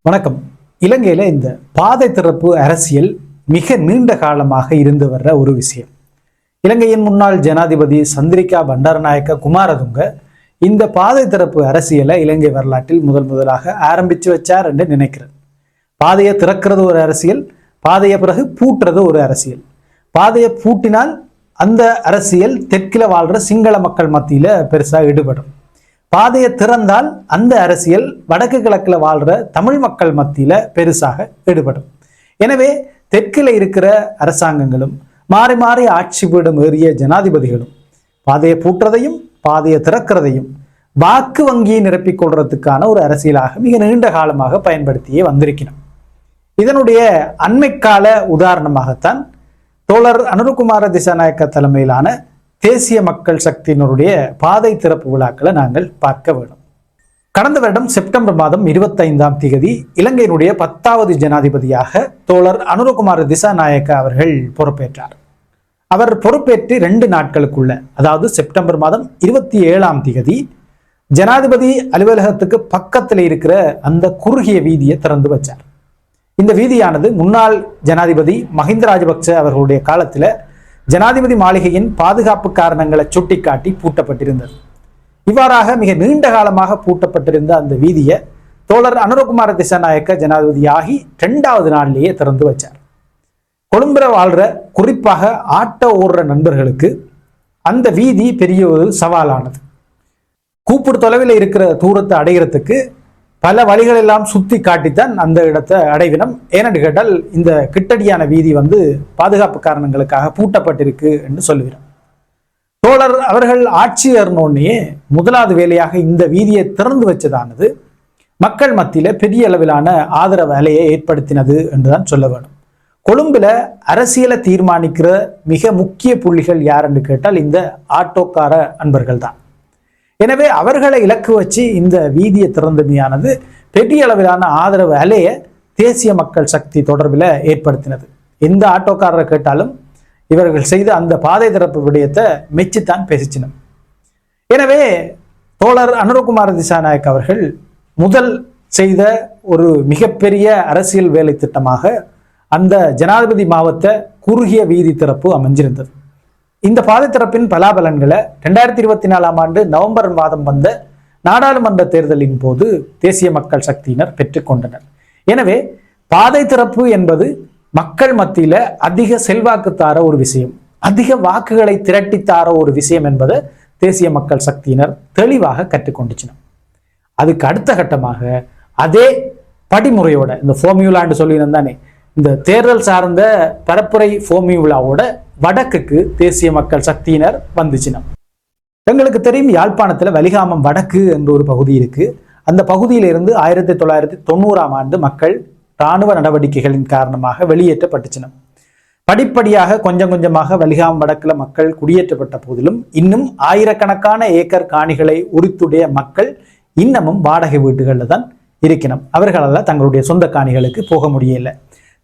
வணக்கம். இலங்கையில இந்த பாதை திறப்பு அரசியல் மிக நீண்ட காலமாக இருந்து வர்ற ஒரு விஷயம். இலங்கையின் முன்னாள் ஜனாதிபதி சந்திரிகா பண்டாரநாயக்க குமாரதுங்க இந்த பாதை திறப்பு அரசியலை இலங்கை வரலாற்றில் முதலாக ஆரம்பிச்சு வச்சார் என்று நினைக்கிறேன். பாதையை திறக்கிறது ஒரு அரசியல், பாதையை பிறகு பூட்டுறது ஒரு அரசியல். பாதையை பூட்டினால் அந்த அரசியல் தெற்கில வாழ்ற சிங்கள மக்கள் மத்தியில பெருசா ஈடுபடும். பாதையை திறந்தால் அந்த அரசியல் வடக்கு கிழக்குல வாழ்ற தமிழ் மக்கள் மத்தியில பெருசாக ஈடுபடும். எனவே தெற்கில இருக்கிற அரசாங்கங்களும் மாறி மாறி ஆட்சி பீடம் ஏறிய ஜனாதிபதிகளும் பாதையை பூட்டுறதையும் பாதையை திறக்கிறதையும் வாக்கு வங்கியை நிரப்பிக் கொள்றதுக்கான ஒரு அரசியலாக மிக நீண்ட காலமாக பயன்படுத்தியே வந்திருக்கணும். இதனுடைய அண்மைக்கால உதாரணமாகத்தான் தோழர் அனுரகுமார திசாநாயக்க தலைமையிலான தேசிய மக்கள் சக்தியினருடைய பாதை திறப்பு விழாக்களை நாங்கள் பார்க்க வேண்டும். கடந்த வருடம் செப்டம்பர் மாதம் 25ஆம் தேதி இலங்கையினுடைய 10வது ஜனாதிபதியாக தோழர் அனுரகுமார திசாநாயக்க அவர்கள் பொறுப்பேற்றார். அவர் பொறுப்பேற்று 2 நாட்களுக்குள்ள, அதாவது செப்டம்பர் மாதம் 27ஆம் தேதி ஜனாதிபதி அலுவலகத்துக்கு பக்கத்தில் இருக்கிற அந்த குறுகிய வீதியை திறந்து வச்சார். இந்த வீதியானது முன்னாள் ஜனாதிபதி மஹிந்த ராஜபக்ச அவர்களுடைய காலத்தில் ஜனாதிபதி மாளிகையின் பாதுகாப்பு காரணங்களை சுட்டிக்காட்டி பூட்டப்பட்டிருந்தது. இவ்வாறாக மிக நீண்ட காலமாக பூட்டப்பட்டிருந்த அந்த வீதியை தோழர் அனுரகுமார திசாநாயக்க ஜனாதிபதியாகி 2வது நாளிலேயே திறந்து வச்சார். கொழும்புல வாழ்ற, குறிப்பாக ஆட்டோ ஓடுற நண்பர்களுக்கு அந்த வீதி பெரிய ஒரு சவாலானது. கூப்பிடு தொலைவில் இருக்கிற தூரத்தை அடைகிறதுக்கு பல வழிகள் எல்லாம் சுத்தி காட்டித்தான் அந்த இடத்தை அடைவினம். ஏனென்று கேட்டால் இந்த கிட்டடியான வீதி பாதுகாப்பு காரணங்களுக்காக பூட்டப்பட்டிருக்கு என்று சொல்லுகிறோம். தோழர் அவர்கள் ஆட்சி ஏறினோடனே முதலாவது வேலையாக இந்த வீதியை திறந்து வச்சதானது மக்கள் மத்தியில பெரிய அளவிலான ஆதரவு அலையை ஏற்படுத்தினது என்றுதான் சொல்ல வேண்டும். கொழும்புல அரசியலை தீர்மானிக்கிற மிக முக்கிய புள்ளிகள் யார் என்று கேட்டால் இந்த ஆட்டோக்கார அன்பர்கள் தான். எனவே அவர்களை இலக்கு வச்சு இந்த வீதியை திறந்தமையானது பெரிய அளவிலான ஆதரவு அலையை தேசிய மக்கள் சக்தி தொடர்பில் ஏற்படுத்தினது. எந்த ஆட்டோக்காரரை கேட்டாலும் இவர்கள் செய்த அந்த பாதை திறப்பு விடயத்தை மெச்சித்தான் பேசிச்சினோம். எனவே தோழர் அனுரகுமார திசாநாயக் அவர்கள் முதல் செய்த ஒரு மிகப்பெரிய அரசியல் வேலை திட்டமாக அந்த ஜனாதிபதி மாவட்ட குறுகிய வீதி திறப்பு அமைஞ்சிருந்தது. இந்த பாதை திறப்பின் பலாபலன்களை 2024ஆம் ஆண்டு நவம்பர் மாதம் வந்த நாடாளுமன்ற தேர்தலின் போது தேசிய மக்கள் சக்தியினர் பெற்றுக்கொண்டனர். எனவே பாதை திறப்பு என்பது மக்கள் மத்தியில அதிக செல்வாக்கு தார ஒரு விஷயம், அதிக வாக்குகளை திரட்டித்தார ஒரு விஷயம் என்பதை தேசிய மக்கள் சக்தியினர் தெளிவாக கற்றுக்கொண்டுச்சினர். அதுக்கு அடுத்த கட்டமாக அதே படிமுறையோட இந்த ஃபார்மியூலான்னு சொல்லியிருந்தானே, இந்த தேர்தல் சார்ந்த பரப்புரை ஃபார்மியூலாவோட வடக்குக்கு தேசிய மக்கள் சக்தியினர் வந்துச்சினம். எங்களுக்கு தெரியும், யாழ்ப்பாணத்துல வலிகாமம் வடக்கு என்ற ஒரு பகுதி இருக்கு. அந்த பகுதியிலிருந்து 1990ஆம் ஆண்டு மக்கள் இராணுவ நடவடிக்கைகளின் காரணமாக வெளியேற்றப்பட்டுச்சினம். படிப்படியாக கொஞ்சம் கொஞ்சமாக வலிகாமம் வடக்குல மக்கள் குடியேற்றப்பட்ட போதிலும் இன்னும் ஆயிரக்கணக்கான ஏக்கர் காணிகளை உரித்துடைய மக்கள் இன்னமும் வாடகை வீட்டுகளில் தான் இருக்கணும். அவர்களால் தங்களுடைய சொந்த காணிகளுக்கு போக முடியல.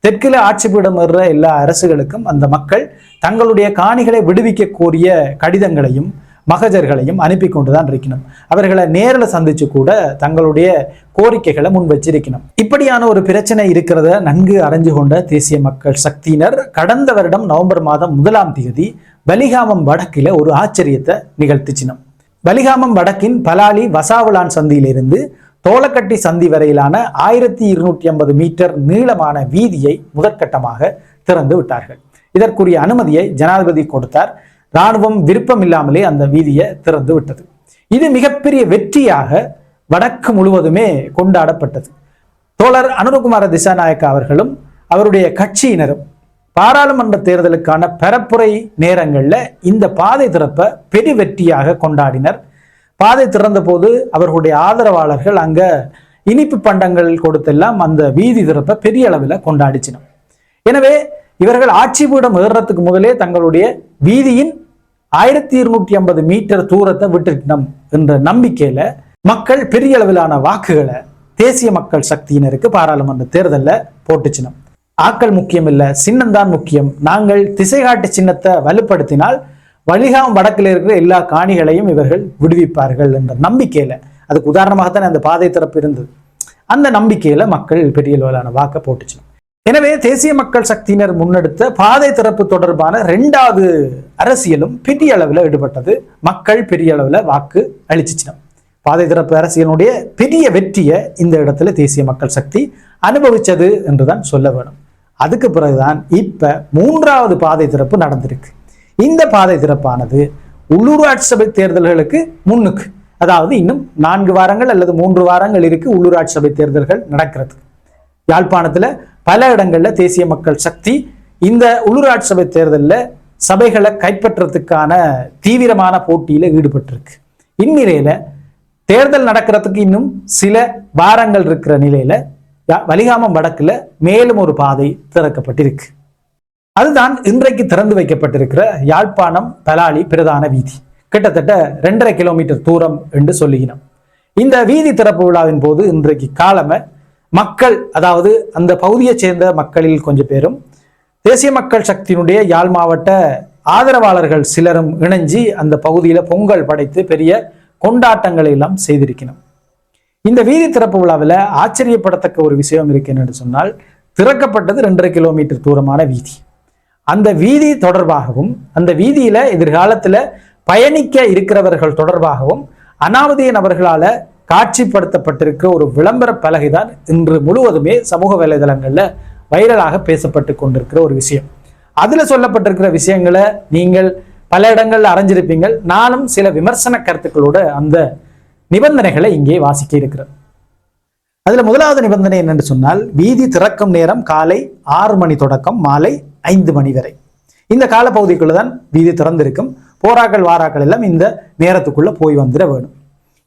தெற்கில ஆட்சி பீடம் ஏறுற எல்லா அரசுகளுக்கும் அந்த மக்கள் தங்களுடைய காணிகளை விடுவிக்க கோரிய கடிதங்களையும் மகஜர்களையும் அனுப்பி கொண்டுதான் இருக்கணும். அவர்களை நேரில் சந்திச்சு கூட தங்களுடைய கோரிக்கைகளை முன் வச்சிருக்கணும். இப்படியான ஒரு பிரச்சனை இருக்கிறத நன்கு அறிஞ்சு கொண்ட தேசிய மக்கள் சக்தியினர் கடந்த வருடம் நவம்பர் மாதம் 1ஆம் தேதி வலிகாமம் வடக்கில ஒரு ஆச்சரியத்தை நிகழ்த்திச்சினம். வலிகாமம் வடக்கின் பலாலி வசாவலான் சந்தியிலிருந்து தோளக்கட்டி சந்தி வரையிலான 1250 மீட்டர் நீளமான வீதியை முதற்கட்டமாக திறந்து விட்டார்கள். இதற்குரிய அனுமதியை ஜனாதிபதி கொடுத்தார். இராணுவம் விருப்பம் இல்லாமலே அந்த வீதியை திறந்து விட்டது. இது மிகப்பெரிய வெற்றியாக வடக்கு முழுவதுமே கொண்டாடப்பட்டது. தோழர் அனுரகுமார திசாநாயக்க அவர்களும் அவருடைய கட்சியினரும் பாராளுமன்ற தேர்தலுக்கான பரப்புரை நேரங்கள்ல இந்த பாதை திறப்பை பெரிய வெற்றியாக கொண்டாடினர். பாதை திறந்த போது அவர்களுடைய ஆதரவாளர்கள் அங்க இனிப்பு பண்டங்கள் கொடுத்தெல்லாம் அந்த வீதி திறப்பை பெரிய அளவில் கொண்டாடிச்சினோம். எனவே இவர்கள் ஆட்சி பீடம் ஏறுறதுக்கு முதலே தங்களுடைய வீதியின் 1250 மீட்டர் தூரத்தை விட்டுட்டோம் என்ற நம்பிக்கையில மக்கள் பெரிய அளவிலான வாக்குகளை தேசிய மக்கள் சக்தியினருக்கு பாராளுமன்ற தேர்தலில் போட்டுச்சினோம். ஆக்கள் முக்கியம் இல்லை, சின்னம்தான் முக்கியம். நாங்கள் திசைகாட்டு சின்னத்தை வலுப்படுத்தினால் வலிகாமம் வடக்கில் இருக்கிற எல்லா காணிகளையும் இவர்கள் விடுவிப்பார்கள் என்ற நம்பிக்கையில, அதுக்கு உதாரணமாகத்தான் அந்த பாதை திறப்பு இருந்தது. அந்த நம்பிக்கையில மக்கள் பெரிய அளவிலான வாக்க போட்டுச்சு. எனவே தேசிய மக்கள் சக்தியினர் முன்னெடுத்த பாதை திறப்பு தொடர்பான 2வது அரசியலும் பெரிய அளவில் ஈடுபட்டது. மக்கள் பெரிய அளவில் வாக்கு அளிச்சிச்சினோம். பாதை திறப்பு அரசியலுடைய பெரிய வெற்றியை இந்த இடத்துல தேசிய மக்கள் சக்தி அனுபவிச்சது என்றுதான் சொல்ல வேணும். அதுக்கு பிறகுதான் இப்ப 3வது பாதை திறப்பு நடந்திருக்கு. இந்த பாதை திறப்பானது உள்ளூராட்சி சபை தேர்தல்களுக்கு முன்னுக்கு, அதாவது இன்னும் 4 வாரங்கள் அல்லது 3 வாரங்கள் இருக்கு உள்ளூராட்சி சபை தேர்தல்கள் நடக்கிறது. யாழ்ப்பாணத்துல பல இடங்கள்ல தேசிய மக்கள் சக்தி இந்த உள்ளூராட்சி சபை தேர்தலில் சபைகளை கைப்பற்றத்துக்கான தீவிரமான போட்டியில ஈடுபட்டிருக்கு. இந்நிலையில தேர்தல் நடக்கிறதுக்கு இன்னும் சில வாரங்கள் இருக்கிற நிலையில வலிகாமம் வடக்குல மேலும் ஒரு பாதை திறக்கப்பட்டிருக்கு. அதுதான் இன்றைக்கு திறந்து வைக்கப்பட்டிருக்கிற யாழ்ப்பாணம் பலாலி பிரதான வீதி. கிட்டத்தட்ட 2.5 கிலோமீட்டர் தூரம் என்று சொல்லுகிறோம். இந்த வீதி திறப்பு விழாவின் போது இன்றைக்கு காலம மக்கள், அதாவது அந்த பகுதியை சேர்ந்த மக்களில் கொஞ்சம் பேரும் தேசிய மக்கள் சக்தியினுடைய யாழ் மாவட்ட ஆதரவாளர்கள் சிலரும் இணைஞ்சி அந்த பகுதியில பொங்கல் படைத்து பெரிய கொண்டாட்டங்களை எல்லாம் செய்திருக்கணும். இந்த வீதி திறப்பு விழாவில் ஆச்சரியப்படத்தக்க ஒரு விஷயம் இருக்குன்னு சொன்னால், திறக்கப்பட்டது 2.5 கிலோமீட்டர் தூரமான வீதி. அந்த வீதி தொடர்பாகவும் அந்த வீதியில எதிர்காலத்துல பயணிக்க இருக்கிறவர்கள் தொடர்பாகவும் அனாமதேய நபர்களால காட்சிப்படுத்தப்பட்டிருக்கிற ஒரு விளம்பர பலகைதான் இன்று முழுவதுமே சமூக வலைதளங்கள்ல வைரலாக பேசப்பட்டு கொண்டிருக்கிற ஒரு விஷயம். அதுல சொல்லப்பட்டிருக்கிற விஷயங்களை நீங்கள் பல இடங்கள்ல அறிஞ்சிருப்பீங்கள். நானும் சில விமர்சன கருத்துக்களோட அந்த நிபந்தனைகளை இங்கே வாசிக்க இருக்கிறேன். அதுல 1வது நிபந்தனை என்னென்று சொன்னால், வீதி திறக்கும் நேரம் காலை 6 மணி தொடக்கம் மாலை 5 மணி வரை. இந்த காலப்பகுதிக்குள்ளதான் வீதி திறந்திருக்கும். போராக்கள் வாராக்கள் எல்லாம் இந்த நேரத்துக்குள்ள போய் வந்துட வேணும்.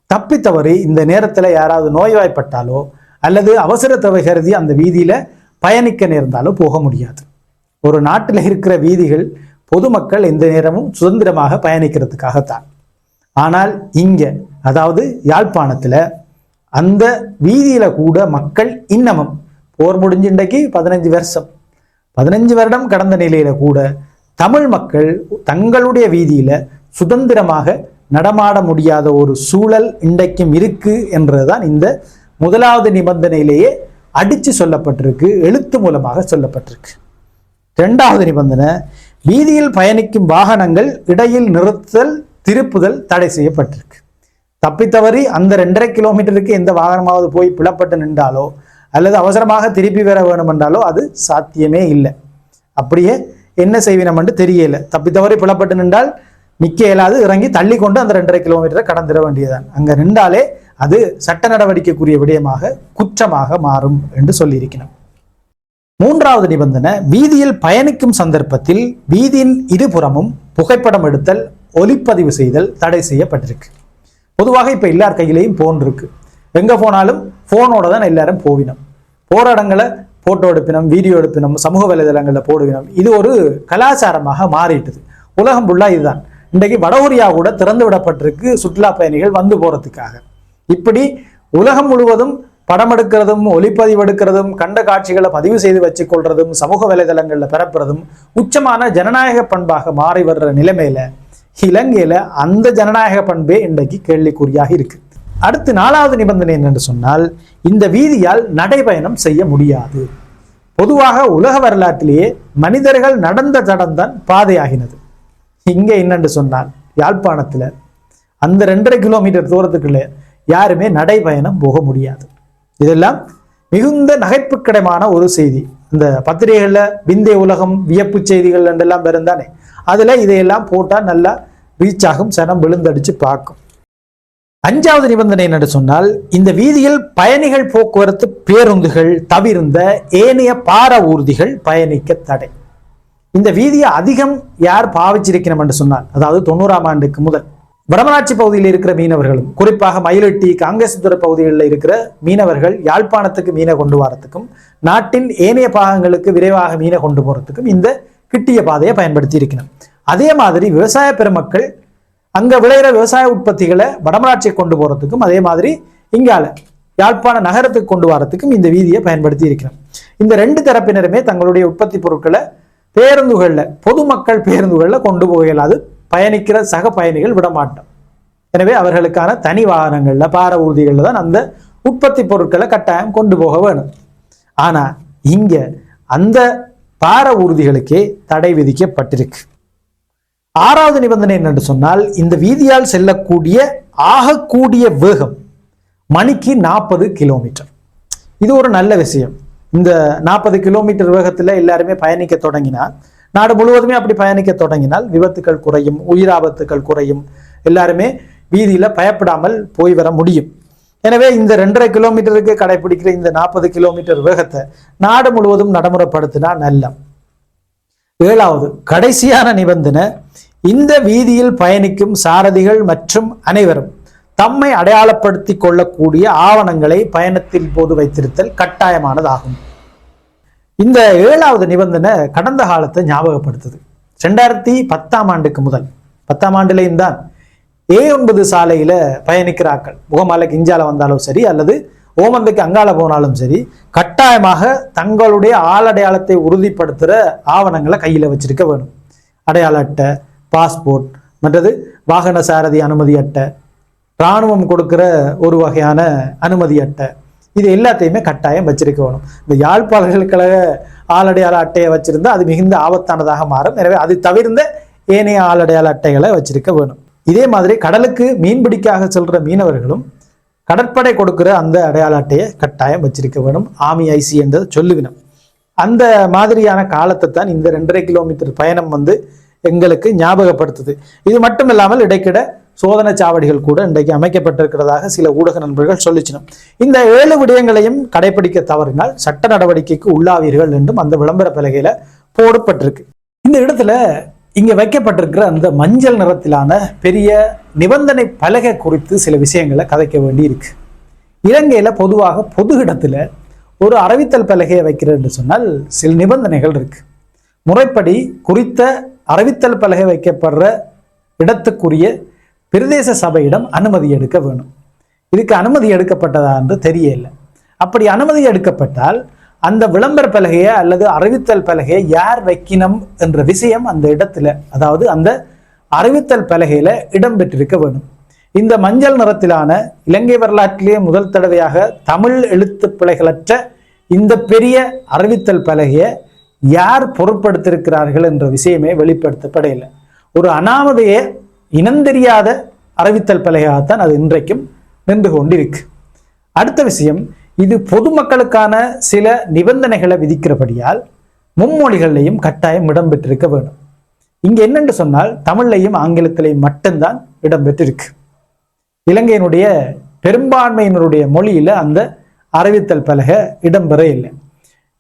தப்பித்தவறி இந்த நேரத்துல யாராவது நோய்வாய்ப்பட்டாலோ அல்லது அவசர தேவை கருதி அந்த வீதியில பயணிக்க நேர்ந்தாலோ போக முடியாது. ஒரு நாட்டில் இருக்கிற வீதிகள் பொதுமக்கள் எந்த நேரமும் சுதந்திரமாக பயணிக்கிறதுக்காகத்தான். ஆனால் இங்க, அதாவது யாழ்ப்பாணத்துல அந்த வீதியில கூட மக்கள் இன்னமும் போர் முடிஞ்ச இன்றைக்கு 15 வருடம் கடந்த நிலையில கூட தமிழ் மக்கள் தங்களுடைய வீதியில சுதந்திரமாக நடமாட முடியாத ஒரு சூழல் இன்றைக்கும் இருக்கு என்றதுதான் இந்த 1வது நிபந்தனையிலேயே அடிச்சு சொல்லப்பட்டிருக்கு, எழுத்து மூலமாக சொல்லப்பட்டிருக்கு. 2வது நிபந்தனை, வீதியில் பயணிக்கும் வாகனங்கள் இடையில் நிறுத்தல் திருப்புதல் தடை செய்யப்பட்டிருக்கு. தப்பித்தவறி அந்த 2.5 கிலோமீட்டருக்கு எந்த வாகனமாவது போய் பிளப்பட்டு நின்றாலோ அல்லது அவசரமாக திருப்பி வர வேணும் என்றாலோ அது சாத்தியமே இல்லை. அப்படியே என்ன செய்வினம் என்று தெரியல. தப்பித்தவறி பிளப்பட்டு நின்றால் நிக்க இயலாது, இறங்கி தள்ளி கொண்டு அந்த 2.5 கிலோமீட்டரை கடந்துட வேண்டியதுதான். அங்க நின்றாலே அது சட்ட நடவடிக்கைக்குரிய விடயமாக குற்றமாக மாறும் என்று சொல்லியிருக்கிறோம். 3வது நிபந்தனை, வீதியில் பயணிக்கும் சந்தர்ப்பத்தில் வீதியின் இருபுறமும் புகைப்படம் எடுத்தல் ஒலிப்பதிவு செய்தல் தடை செய்யப்பட்டிருக்கு. பொதுவாக இப்ப எல்லார் கையிலையும் போன் இருக்கு. எங்க போனாலும் போனோட தான் எல்லாரும் போவினோம். போற இடங்களை போட்டோ எடுப்பினோம், வீடியோ எடுப்பினோம், சமூக வலைதளங்கள்ல போடுவினோம். இது ஒரு கலாச்சாரமாக மாறிட்டது. உலகம் ஃபுல்லா இதுதான். இன்றைக்கு வடகொரியா கூட திறந்து விடப்பட்டிருக்கு சுற்றுலா பயணிகள் வந்து போறதுக்காக. இப்படி உலகம் முழுவதும் படம் எடுக்கிறதும் ஒளிப்பதிவு எடுக்கிறதும் கண்ட காட்சிகளை பதிவு செய்து வச்சுக்கொள்றதும் சமூக வலைதளங்கள்ல பரப்புறதும் உச்சமான ஜனநாயக பண்பாக மாறி வர்ற நிலைமையில இலங்கையில அந்த ஜனநாயக பண்பே இன்றைக்கு கேள்விக்குறியாக இருக்கு. அடுத்து 4வது நிபந்தனை என்னென்று சொன்னால், இந்த வீதியால் நடைபயணம் செய்ய முடியாது. பொதுவாக உலக வரலாற்றிலேயே மனிதர்கள் நடந்த தடம்தான் பாதையாகினது. இங்க என்னென்று சொன்னால், யாழ்ப்பாணத்துல அந்த 2.5 கிலோமீட்டர் தூரத்துக்குள்ள யாருமே நடைபயணம் போக முடியாது. இதெல்லாம் மிகுந்த நகைப்புக்கிடமான ஒரு செய்தி. இந்த பத்திரிகைகள்ல விந்தை உலகம் வியப்பு செய்திகள் என்றெல்லாம் இருந்தானே, அதுல இதையெல்லாம் போட்டா நல்லா ரீச் ஆகும், சனம் விழுந்தடிச்சு பார்க்கும். 5வது நிபந்தனை என்னென்று சொன்னால், இந்த வீதியில் பயணிகள் போக்குவரத்து பேருந்துகள் தவிர்ந்த ஏனைய பார ஊர்திகள் பயணிக்க தடை. இந்த வீதியை அதிகம் யார் பாவிச்சிருக்கணும் என்று சொன்னால், அதாவது 90ஆம் ஆண்டுக்கு முதல் வடமராட்சி பகுதியில் இருக்கிற மீனவர்களும், குறிப்பாக மயிலட்டி காங்கேசத்துறை பகுதிகளில் இருக்கிற மீனவர்கள் யாழ்ப்பாணத்துக்கு மீனை கொண்டு வரத்துக்கும் நாட்டின் ஏனைய பாகங்களுக்கு விரைவாக மீனை கொண்டு போறதுக்கும் இந்த கிட்டிய பாதையை பயன்படுத்தி இருக்கணும். அதே மாதிரி விவசாய பெருமக்கள் அங்க விளையிற விவசாய உற்பத்திகளை வடமராட்சியை கொண்டு போறதுக்கும், அதே மாதிரி இங்கால யாழ்ப்பாண நகரத்துக்கு கொண்டு வரத்துக்கும் இந்த வீதியை பயன்படுத்தி இருக்கணும். இந்த 2 தரப்பினருமே தங்களுடைய உற்பத்தி பொருட்களை பேருந்துகள்ல, பொதுமக்கள் பேருந்துகள்ல கொண்டு போகலாது, பயணிக்கிற சக பயணிகள் விடமாட்டோம். எனவே அவர்களுக்கான தனி வாகனங்கள்ல பார ஊர்திகள்ல தான் அந்த உற்பத்தி பொருட்களை கட்டாயம் கொண்டு போக வேணும். ஆனா இங்க அந்த பார ஊர்திகளுக்கே தடை விதிக்கப்பட்டிருக்கு. 6வது நிபந்தனை என்னென்று சொன்னால், இந்த வீதியால் செல்லக்கூடிய ஆகக்கூடிய வேகம் மணிக்கு 40 கிலோமீட்டர். இது ஒரு நல்ல விஷயம். இந்த 40 கிலோமீட்டர் வேகத்தில் எல்லாருமே பயணிக்க தொடங்கினால், நாடு முழுவதுமே அப்படி பயணிக்க தொடங்கினால் விபத்துக்கள் குறையும், உயிராபத்துக்கள் குறையும், எல்லாருமே வீதியில பயப்படாமல் போய் வர முடியும். எனவே இந்த 2.5 கிலோமீட்டருக்கு கடைபிடிக்கிற இந்த 40 கிலோமீட்டர் வேகத்தை நாடு முழுவதும் நடைமுறைப்படுத்தினா நல்ல. 7வது கடைசியான நிபந்தனை, இந்த வீதியில் பயணிக்கும் சாரதிகள் மற்றும் அனைவரும் தம்மை அடையாளப்படுத்தி கொள்ளக்கூடிய ஆவணங்களை பயணத்தின் போது வைத்திருத்தல் கட்டாயமானதாகும். இந்த 7வது நிபந்தனை கடந்த காலத்தை ஞாபகப்படுத்துது. 2010ஆம் ஆண்டுக்கு முதல் 10ஆம் ஆண்டுலையும் தான் A9 சாலையில பயணிக்கிறார்கள், முகமாலைக்கு இஞ்சால வந்தாலும் சரி அல்லது ஓமந்தைக்கு அங்கால போனாலும் சரி, கட்டாயமாக தங்களுடைய ஆளடையாளத்தை உறுதிப்படுத்துகிற ஆவணங்களை கையில் வச்சிருக்க வேணும். அடையாள அட்டை, பாஸ்போர்ட், மற்றது வாகன சாரதி அனுமதி அட்டை, இராணுவம் கொடுக்கிற ஒரு வகையான அனுமதி அட்டை, இது எல்லாத்தையுமே கட்டாயம் வச்சிருக்க வேணும். இந்த யாழ் பல்கலைக்கழக ஆளடையாள அட்டையை வச்சிருந்தா அது மிகுந்த ஆபத்தானதாக மாறும். எனவே அது தவிர்ந்த ஏனைய ஆளடையாள அட்டைகளை வச்சிருக்க வேணும். இதே மாதிரி கடலுக்கு மீன்பிடிக்காக செல்ற மீனவர்களும் கடற்படை கொடுக்கிற அந்த அடையாள அட்டையை கட்டாயம் வச்சிருக்க வேணும். ஆமி ஐசி என்றது சொல்லுவினம். அந்த மாதிரியான காலத்தை தான் இந்த 2.5 கிலோமீட்டர் பயணம் எங்களுக்கு ஞாபகப்படுத்துது. இது மட்டும் இல்லாமல் இடைக்கிட சோதனை சாவடிகள் கூட இன்றைக்கு அமைக்கப்பட்டிருக்கிறதாக சில ஊடக நண்பர்கள் சொல்லிச்சினோம். இந்த 7 விடயங்களையும் கடைபிடிக்க தவறினால் சட்ட நடவடிக்கைக்கு உள்ளாவீர்கள் என்றும் அந்த விளம்பர பலகையில போடப்பட்டிருக்கு. இந்த இடத்துல இங்க வைக்கப்பட்டிருக்கிற அந்த மஞ்சள் நிறத்திலான பெரிய நிபந்தனை பலகை குறித்து சில விஷயங்களை கதைக்க வேண்டி இருக்கு. இலங்கையில பொதுவாக பொது இடத்துல ஒரு அறிவித்தல் பலகையை வைக்கிறது சொன்னால் சில நிபந்தனைகள் இருக்கு. முறைப்படி குறித்த அறிவித்தல் பலகை வைக்கப்படுற இடத்துக்குரிய பிரதேச சபையிடம் அனுமதி எடுக்க வேணும். இதுக்கு அனுமதி எடுக்கப்பட்டதா என்று தெரியல. அப்படி அனுமதி எடுக்கப்பட்டால் அந்த விளம்பர பலகையை அல்லது அறிவித்தல் பலகையை யார் வைக்கணும் என்ற விஷயம் அந்த இடத்துல, அதாவது அந்த அறிவித்தல் பலகையில இடம்பெற்றிருக்க வேணும். இந்த மஞ்சள் நிறத்திலான இலங்கை வரலாற்றிலேயே முதல் தடவையாக தமிழ் எழுத்து பிழைகளற்ற இந்த பெரிய அறிவித்தல் பலகையை யார் பொருட்படுத்தியிருக்கிறார்கள் என்ற விஷயமே வெளிப்படுத்தப்படையில்லை. ஒரு அனாமதையே இனந்தெரியாத அறிவித்தல் பலகையாகத்தான் அது இன்றைக்கும் நின்று கொண்டிருக்கு. அடுத்த விஷயம், இது பொதுமக்களுக்கான சில நிபந்தனைகளை விதிக்கிறபடியால் மும்மொழிகளையும் கட்டாயம் இடம்பெற்றிருக்க வேண்டும். இங்க என்னென்று சொன்னால் தமிழ்லையும் ஆங்கிலத்திலையும் மட்டும்தான் இடம்பெற்றிருக்கு. இலங்கையினுடைய பெரும்பான்மையினருடைய மொழியில அந்த அறிவித்தல் பலகை இடம்பெற இல்லை.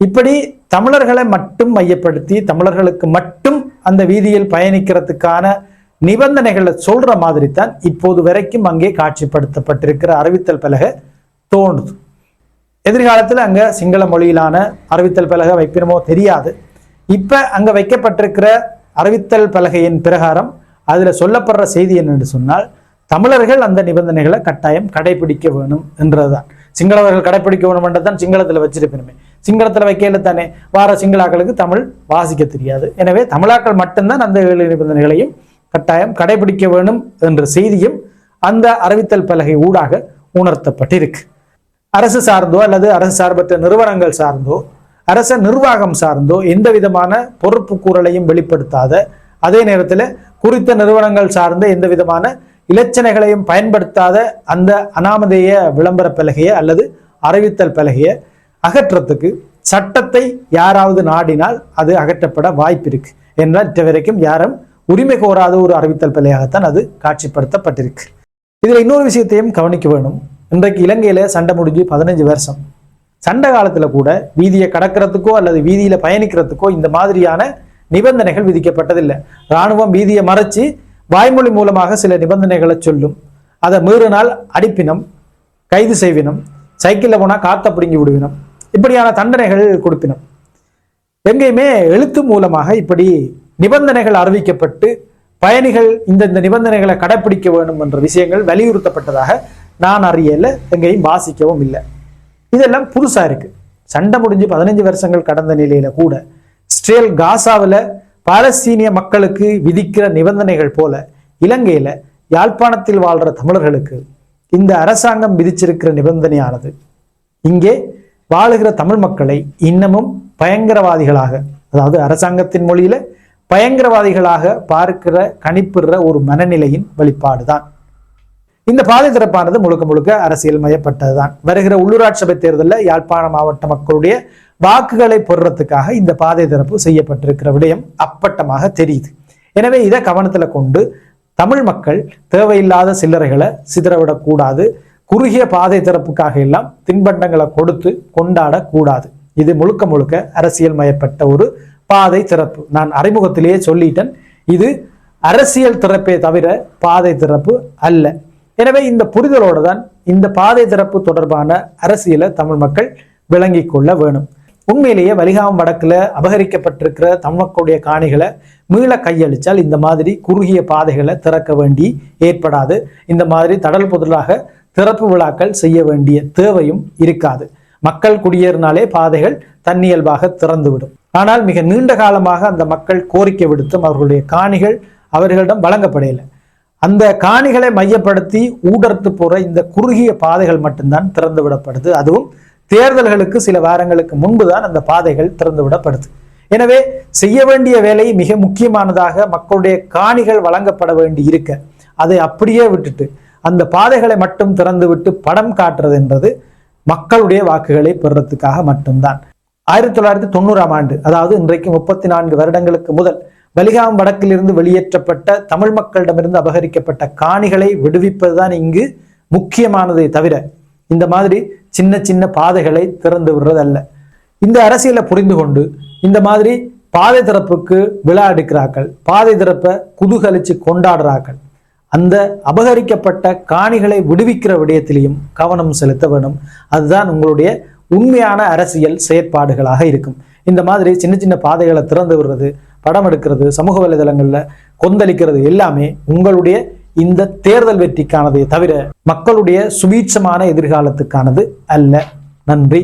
இப்படி தமிழர்களை மட்டும் மையப்படுத்தி தமிழர்களுக்கு மட்டும் அந்த வீதியில் பயணிக்கிறதுக்கான நிபந்தனைகளை சொல்ற மாதிரி தான் இப்போது வரைக்கும் அங்கே காட்சிப்படுத்தப்பட்டிருக்கிற அறிவித்தல் பலகை தோன்றுது. எதிர்காலத்தில் அங்க சிங்கள மொழியிலான அறிவித்தல் பலகை வைப்பினமோ தெரியாது. இப்ப அங்க வைக்கப்பட்டிருக்கிற அறிவித்தல் பலகையின் பிரகாரம் அதுல சொல்லப்படுற செய்தி என்னன்னு சொன்னால், தமிழர்கள் அந்த நிபந்தனைகளை கட்டாயம் கடைபிடிக்க வேணும் என்றதுதான். சிங்களவர்கள் கடைபிடிக்க வேணும் என்றதான் சிங்களத்துல வச்சிருப்பேனுமே. சிங்களத்துல வைக்கல தானே, வார சிங்களாக்களுக்கு தமிழ் வாசிக்க தெரியாது. எனவே தமிழாக்கள் மட்டும்தான் அந்த 7 நிபந்தனைகளையும் கட்டாயம் கடைபிடிக்க வேணும் என்ற செய்தியும் அந்த அறிவித்தல் பலகை ஊடாக உணர்த்தப்பட்டிருக்கு. அரசு சார்ந்தோ அல்லது அரசு சார்பற்ற நிறுவனங்கள் சார்ந்தோ அரச நிர்வாகம் சார்ந்தோ எந்த விதமான பொறுப்பு கூறலையும் வெளிப்படுத்தாத, அதே நேரத்தில் குறித்த நிறுவனங்கள் சார்ந்த எந்த விதமான இலச்சனைகளையும் பயன்படுத்தாத அந்த அனாமதேய விளம்பர பலகையை அல்லது அறிவித்தல் பலகையை அகற்றத்துக்கு சட்டத்தை யாராவது நாடினால் அது அகற்றப்பட வாய்ப்பு இருக்கு. என்றால் இதுவரைக்கும் யாரும் உரிமை கோராத ஒரு அறிவித்தல் பலகையாகத்தான் அது காட்சிப்படுத்தப்பட்டிருக்கு. இதுல இன்னொரு விஷயத்தையும் கவனிக்க வேணும். இன்றைக்கு இலங்கையில சண்டை முடிஞ்சு 15 வருஷம். சண்டை காலத்துல கூட வீதியை கடக்கிறதுக்கோ அல்லது வீதியில பயணிக்கிறதுக்கோ இந்த மாதிரியான நிபந்தனைகள் விதிக்கப்பட்டதில்லை. இராணுவம் வீதியை மறைச்சு வாய்மொழி மூலமாக சில நிபந்தனைகளை சொல்லும். அதை மீறினால் அடிப்பினம், கைது செய்வினம், சைக்கிளில் போனால் காத்த பிடுங்கி விடுவினம், இப்படியான தண்டனைகள் கொடுப்பினம். எங்கேயுமே எழுத்து மூலமாக இப்படி நிபந்தனைகள் அறிவிக்கப்பட்டு பயணிகள் இந்த நிபந்தனைகளை கடைப்பிடிக்க வேண்டும் என்ற விஷயங்கள் வலியுறுத்தப்பட்டதாக நான் அறியல, எங்கேயும் வாசிக்கவும் இல்லை. இதெல்லாம் புதுசா இருக்கு. சண்டை முடிஞ்சு 15 வருஷங்கள் கடந்த நிலையில கூட இஸ்ரேல் காசாவில் பாலஸ்தீனிய மக்களுக்கு விதிக்கிற நிபந்தனைகள் போல இலங்கையில யாழ்ப்பாணத்தில் வாழ்ற தமிழர்களுக்கு இந்த அரசாங்கம் விதிச்சிருக்கிற நிபந்தனையானது இங்கே வாழுகிற தமிழ் மக்களை இன்னமும் பயங்கரவாதிகளாக, அதாவது அரசாங்கத்தின் மொழியில பயங்கரவாதிகளாக பார்க்கிற கணிப்புற ஒரு மனநிலையின் வெளிப்பாடுதான். இந்த பாதை திறப்பானது முழுக்க முழுக்க அரசியல் மயப்பட்டதுதான். வருகிற உள்ளூராட்சி சபை தேர்தலில் யாழ்ப்பாண மாவட்ட மக்களுடைய வாக்குகளை பெறுறதுக்காக இந்த பாதை திறப்பு செய்யப்பட்டிருக்கிற விடயம் அப்பட்டமாக தெரியுது. எனவே இதை கவனத்துல கொண்டு தமிழ் மக்கள் தேவையில்லாத சில்லறைகளை சிதறவிடக்கூடாது. குறுகிய பாதை திறப்புக்காக எல்லாம் தின்பண்டங்களை கொடுத்து கொண்டாடக்கூடாது. இது முழுக்க முழுக்க அரசியல் மயப்பட்ட ஒரு பாதை திறப்பு. நான் அறிமுகத்திலேயே சொல்லிட்டேன், இது அரசியல் திறப்பே தவிர பாதை திறப்பு அல்ல. எனவே இந்த புரிதலோடு தான் இந்த பாதை திறப்பு தொடர்பான அரசியலை தமிழ் மக்கள் விளங்கி கொள்ள வேணும். உண்மையிலேயே வலிகாமம் வடக்குல அபகரிக்கப்பட்டிருக்கிற தமிழ் மக்களுடைய காணிகளை மீள கையளிச்சால் இந்த மாதிரி குறுகிய பாதைகளை திறக்க வேண்டி ஏற்படாது. இந்த மாதிரி தடல் புதலாக திறப்பு விழாக்கள் செய்ய வேண்டிய தேவையும் இருக்காது. மக்கள் குடியேறினாலே பாதைகள் தன்னியல்பாக திறந்துவிடும். ஆனால் மிக நீண்ட காலமாக அந்த மக்கள் கோரிக்கை விடுத்தும் அவர்களுடைய காணிகள் அவர்களிடம் வழங்கப்படையில்லை. அந்த காணிகளை மையப்படுத்தி ஊடர்த்து போற இந்த குறுகிய பாதைகள் மட்டும்தான் திறந்து விடப்படுது. அதுவும் தேர்தல்களுக்கு சில வாரங்களுக்கு முன்புதான் அந்த பாதைகள் திறந்து விடப்படுது. எனவே செய்ய வேண்டிய வேலை மிக முக்கியமானதாக மக்களுடைய காணிகள் வழங்கப்பட வேண்டி இருக்க அதை அப்படியே விட்டுட்டு அந்த பாதைகளை மட்டும் திறந்து விட்டு படம் காட்டுறது என்பது மக்களுடைய வாக்குகளை பெறுறதுக்காக மட்டும்தான். 1990ஆம் ஆண்டு, அதாவது இன்றைக்கு 34 வருடங்களுக்கு முதல் வலிகாமம் வடக்கிலிருந்து வெளியேற்றப்பட்ட தமிழ் மக்களிடமிருந்து அபகரிக்கப்பட்ட காணிகளை விடுவிப்பதுதான் இங்கு முக்கியமானதை தவிர இந்த மாதிரி சின்ன சின்ன பாதைகளை திறந்து விடுறதல்ல. இந்த அரசியலை புரிந்து கொண்டு இந்த மாதிரி பாதை திறப்புக்கு விழா எடுக்கிறார்கள், பாதை திறப்பை குதூகலிச்சு கொண்டாடுறார்கள். அந்த அபகரிக்கப்பட்ட காணிகளை விடுவிக்கிற விடயத்திலையும் கவனம் செலுத்த வேண்டும். அதுதான் உங்களுடைய உண்மையான அரசியல் செயற்பாடுகளாக இருக்கும். இந்த மாதிரி சின்ன சின்ன பாதைகளை திறந்து விடுறது, படம் எடுக்கிறது, சமூக வலைதளங்கள்ல கொந்தளிக்கிறது எல்லாமே உங்களுடைய இந்த தேர்தல் வெற்றிக்கானதை தவிர மக்களுடைய சுபீட்சமான எதிர்காலத்துக்கானது அல்ல. நன்றி.